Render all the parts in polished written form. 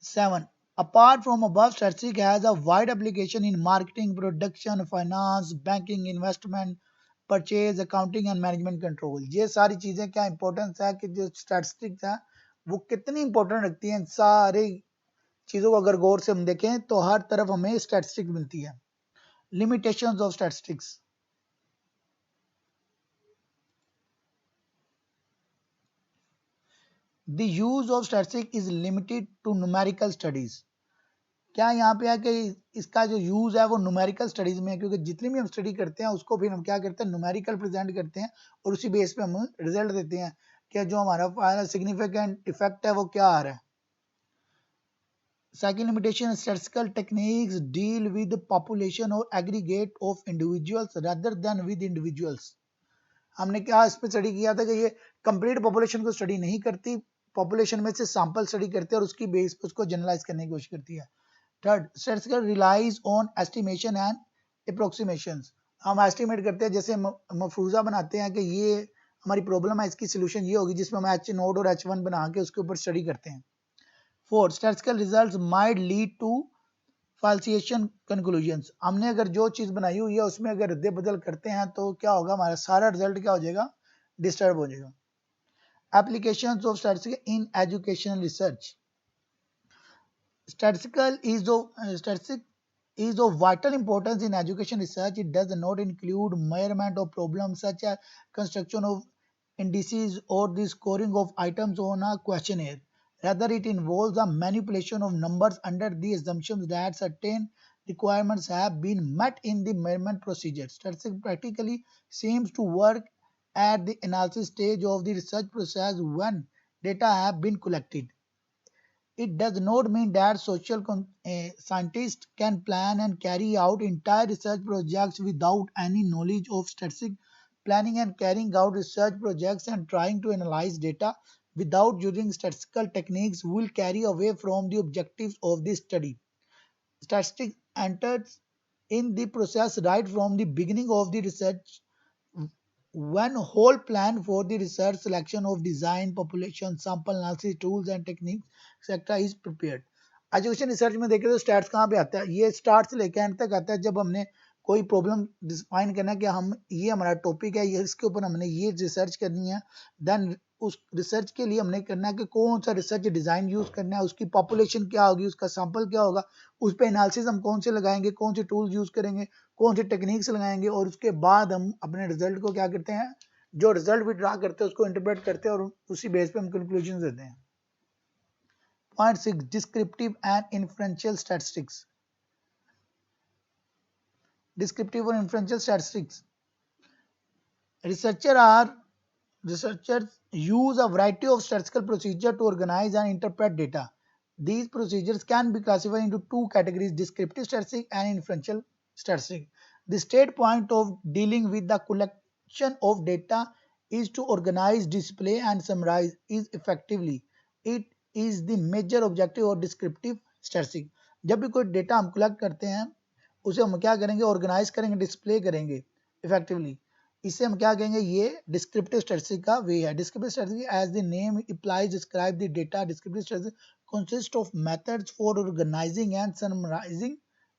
7. Apart from above, statistic has a wide application in marketing, production, finance, banking, investment, purchase, accounting and management control. ये सारी चीजें क्या importance है कि जो स्टैटिस्टिक्स है वो कितनी इंपॉर्टेंट रखती हैं। इन सारी चीजों को अगर गौर से हम देखें तो हर तरफ हमें स्टैटिस्टिक्स मिलती है। Limitations of statistics. The use of statistics is limited to numerical studies. क्या यहाँ पे है कि इसका जो यूज है वो न्यूमेरिकल स्टडीज में है, क्योंकि जितनी भी हम स्टडी करते हैं उसको फिर हम क्या करते हैं, न्यूमेरिकल प्रेजेंट करते हैं और उसी बेस पे हम रिजल्ट देते हैं कि जो हमारा फाइनल सिग्निफिकेंट इफेक्ट है वो क्या आ रहा है। Second limitation, statistical techniques deal with the population or aggregate of individuals rather than with individuals. हमने क्या इस पे स्टडी किया था कि ये कंप्लीट पॉपुलेशन को स्टडी नहीं करती, पॉपुलेशन में से सैंपल स्टडी करती है और उसकी बेस पे उसको जनरलाइज करने की कोशिश करती है। Third, statistical relies on estimation and approximations. हम एस्टिमेट करते हैं, जैसे मफरूजा बनाते हैं कि ये हमारी प्रॉब्लम है, इसकी सोल्यूशन ये होगी, जिसमें हम एच नोड और एच वन बना के उसके ऊपर स्टडी करते हैं। Fourth, statistical results might lead to fallacious conclusions. हमने अगर जो चीज बनाई हुई है उसमें अगर रद्द बदल करते हैं तो क्या होगा, हमारा सारा रिजल्ट क्या हो जाएगा, डिस्टर्ब हो जाएगा। Applications of statistics in educational research. Statistics is of vital importance in education research. It does not include measurement of problems such as construction of indices or the scoring of items on a questionnaire. Rather, it involves the manipulation of numbers under the assumption that certain requirements have been met in the measurement procedure. Statistics practically seems to work at the analysis stage of the research process when data have been collected. It does not mean that social scientists can plan and carry out entire research projects without any knowledge of statistics. Planning and carrying out research projects and trying to analyze data without using statistical techniques will carry away from the objectives of the study. Statistics enters in the process right from the beginning of the research when whole plan for the research, selection of design, population, sample analysis, tools and techniques, etc. is prepared. Education research में देखें तो start कहाँ पे आता है, ये start से लेकर एंड तक आता है जब हमने कोई प्रॉब्लम डिफाइन करना है कि हम ये हमारा टॉपिक है, ये इसके ऊपर हमने ये रिसर्च करनी है। देन उस रिसर्च के लिए हमने करना है कि कौन सा रिसर्च डिज़ाइन यूज़ करना है, उसकी पॉपुलेशन क्या होगी, उसका सैंपल क्या होगा, उस पर एनालिसिस हम कौन से लगाएंगे, कौन से टूल्स यूज़ करेंगे, कौन से टेक्निक्स लगाएंगे और उसके बाद हम अपने रिजल्ट को क्या करते हैं, जो रिजल्ट भी ड्रा करते हैं उसको इंटरप्रेट करते हैं और उसी बेस पे हम कंक्लूजन देते हैं। Point 6, descriptive and inferential statistics. Descriptive or inferential statistics. Researchers use a variety of statistical procedures to organize and interpret data. These procedures can be classified into two categories: descriptive statistics and inferential statistics. The state point of dealing with the collection of data is to organize, display, and summarize it effectively. It is the major objective of descriptive statistics. जब भी कोई data हम collect करते हैं उसे हम क्या करेंगे, ऑर्गेनाइज करेंगे, डिस्प्ले करेंगे इफेक्टिवली, इसे हम क्या कहेंगे, ये डिस्क्रिप्टिव स्टैटिस्टिक्स का वे है। Descriptive statistics as the name implies describe the data. Descriptive statistics consist of methods for organizing and summarizing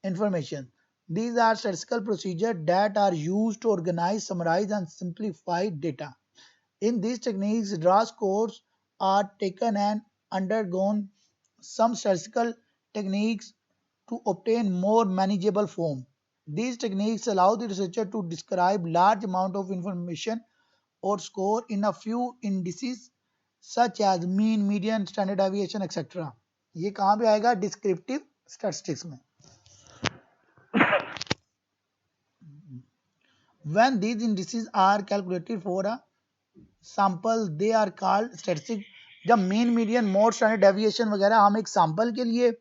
information. These are statistical procedures that are used to organize, summarize and simplify data. In these techniques, raw scores are taken and undergone some statistical techniques to obtain more manageable form. These techniques allow the researcher to describe large amount of information or score in a few indices such as mean, median, standard deviation, etc. ये कहाँ पे आएगा, descriptive statistics में। When these indices are calculated for a sample, they are called statistics. जब mean, median, mode, standard deviation वगैरह हम एक sample के लिए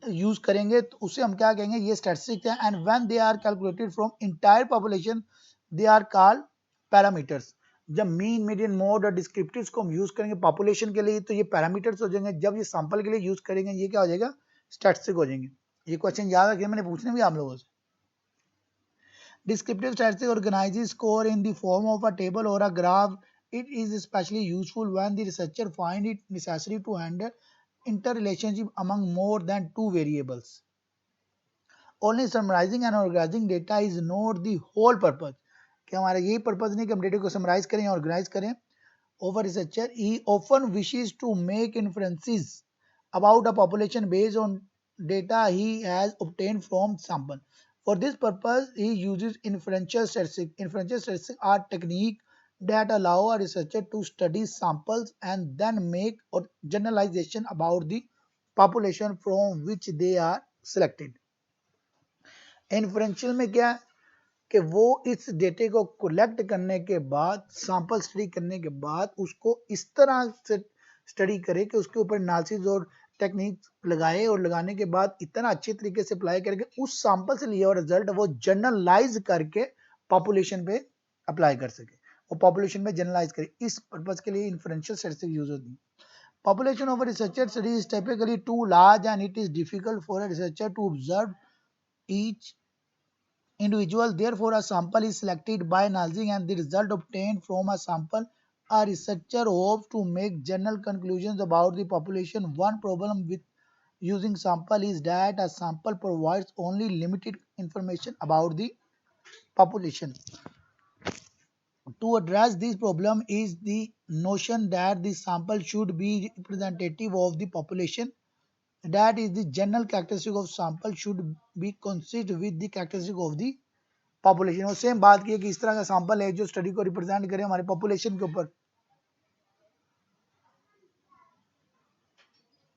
यूज करेंगे तो उसे हम क्या कहेंगे, ये स्टैटिस्टिक्स है। And when they are calculated from entire population they are called parameters. जब मीन, मीडियन, मोड और डिस्क्रिप्टिव्स को हम यूज करेंगे पॉपुलेशन के लिए तो ये पैरामीटर्स हो जाएंगे, जब ये सैंपल के लिए यूज करेंगे ये क्या हो जाएगा, स्टैटिस्टिक हो जाएंगे। ये क्वेश्चन याद रखिए, मैंने पूछने भी आप लोगों से। Descriptive statistics organizes score in the form of a table or a graph. It is especially useful when the researcher finds it necessary to handle interrelationship among more than two variables. Only summarizing and organizing data is not the whole purpose. कि हमारा यही purpose नहीं कि हम data को summarise करें या organise करें. Of a researcher, he often wishes to make inferences about a population based on data he has obtained from sample. For this purpose, he uses inferential statistics. Inferential statistics are techniques that allow a researcher to study samples and then make a generalization about the population from which they are selected. Inferential में क्या है कि वो इस डेटे को collect करने के बाद, सैंपल स्टडी करने के बाद उसको इस तरह से स्टडी करे कि उसके ऊपर एनालिसिस और टेक्निक लगाए और लगाने के बाद इतना अच्छे तरीके से अप्लाई करके उस सैंपल से लिया हुआ रिजल्ट वो जनरलाइज करके पॉपुलेशन पे अप्लाई कर सके और पॉपुलेशन में जनरलाइज करे. इस पर्पज के लिए इन्फ्रेंशियल स्टैटिस्टिक्स यूज होती है. Population of a researcher study is typically too large and it is difficult for a researcher to observe each individual. Therefore, a sample is selected by analyzing and the result obtained from a sample. A researcher hopes to make general conclusions about the population. One problem with using sample is that a sample provides only limited information about the population. To address this problem is the notion that the sample should be representative of the population. That is, the general characteristic of sample should be consistent with the characteristic of the population. और same बात की है कि इस तरह का sample है जो स्टडी को रिप्रेजेंट करे हमारे पॉपुलेशन के ऊपर.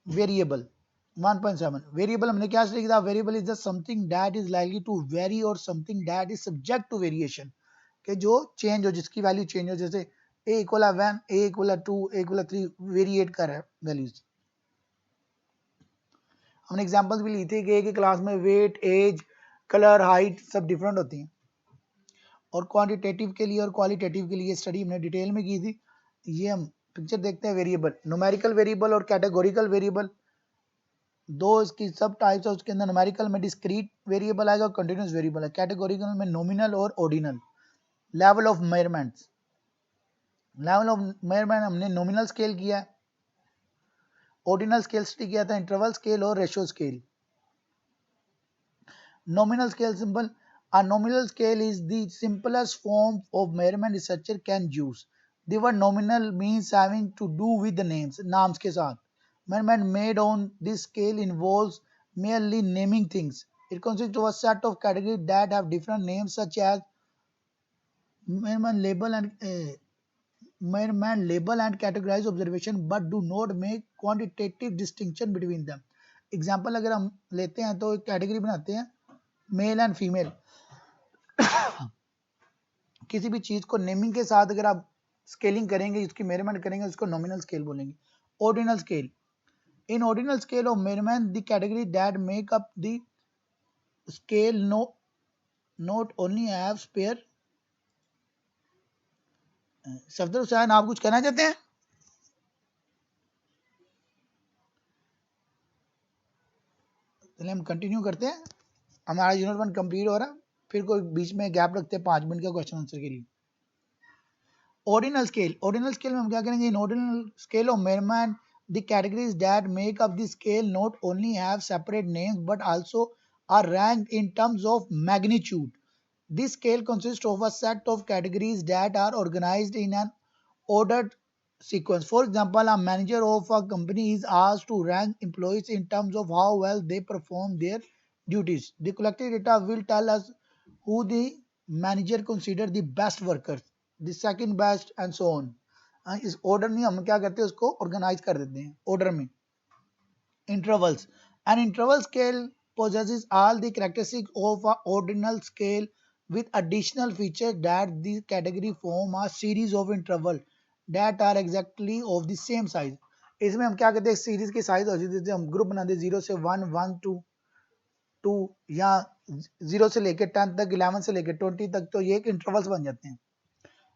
वेरिएबल 1.7 वेरिएबल हमने क्या स्टडी किया. Variable is just something that is likely to vary or something that is subject to variation. कि जो चेंज हो, जिसकी वैल्यू चेंज हो, जैसे a equal 1, a equal 2, a equal 3 variate कर रहा है वैल्यूज. हमने एग्जांपल्स भी ली थी कि एक क्लास में वेट, एज, कलर, हाइट सब डिफरेंट होती हैं. और क्वांटिटेटिव के लिए और क्वालिटेटिव के लिए स्टडी हमने डिटेल में की थी. ये हम पिक्चर देखते हैं. वेरिएबल, न्यूमेरिकल वेरिएबल और कैटेगोरिकल वेरिएबल, दो इसकी सब टाइप्स है. उसके अंदर न्यूमेरिकल में डिस्क्रीट वेरिएबल आएगा और कंटिन्यूस वेरिएबल है. कैटेगोरिकल में नॉमिनल और ordinal. Level of measurements, level of measurement हमने नॉमिनल स्केल किया है, ऑर्डिनल स्केल स्टडी किया था, इंटरवल स्केल और ratio scale. Nominal scale simple. A nominal scale is the simplest form of measurement researcher can use. The word nominal means having to do with the names, नाम्स के साथ. Measurement made on this scale involves merely naming things. It consists of a set of categories that have different names such as measurement label and categorize observation but do not make quantitative distinction between them. Example अगर हम लेते हैं तो एक category बनाते हैं male and female. किसी भी चीज को नेमिंग के साथ अगर आप स्केलिंग करेंगे, उसकी मेजरमेंट करेंगे, उसको नॉमिनल स्केल बोलेंगे. Ordinal scale. In ordinal scale of measurement the category that make up the scale not only have spare. Safdar Hussain, आप कुछ कहना चाहते हैं? चलिए हम कंटिन्यू करते हैं. हमारा यूनिट 1 कंप्लीट हो रहा है, फिर कोई बीच में गैप रखते हैं 5 मिनट का क्वेश्चन आंसर के लिए. Ordinal scale. ऑर्डिनल स्केल में हम क्या करेंगे? In ordinal scale of measurement the categories that make up the scale not only have separate names but also are ranked in terms of magnitude. This scale consists of a set of categories that are organized in an ordered sequence. For example, a manager of a company is asked to rank employees in terms of how well they perform their duties. The collected data will tell us who the manager consider the best workers, the second best and so on. इस order में हम क्या करते हैं? उसको organize कर देते हैं order में. Intervals. An interval scale possesses all the characteristics of an ordinal scale with additional features that the category form a series of interval that are exactly of the same size. इसमें हम क्या करते हैं? Series की size होती है, जैसे हम ग्रुप बनाते हैं 0 से 1, 1 to 2 या 0 से लेकर 10 तक, 11 से लेकर 20 तक, तो ये एक इंटरवल्स बन जाते हैं.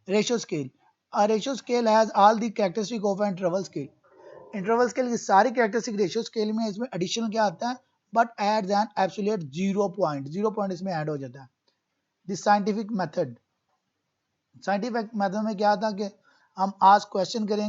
Ratio scale. A ratio scale has all the characteristic of an interval scale. Interval scale की सारी कैरेक्टरिस्टिक रेशियो स्केल में. इसमें एडिशनल क्या आता है? But adds an absolute 0 point. 0 point इसमें ऐड हो जाता है. The scientific method. Scientific method में क्या था कि हम आज क्वेश्चन करेंगे,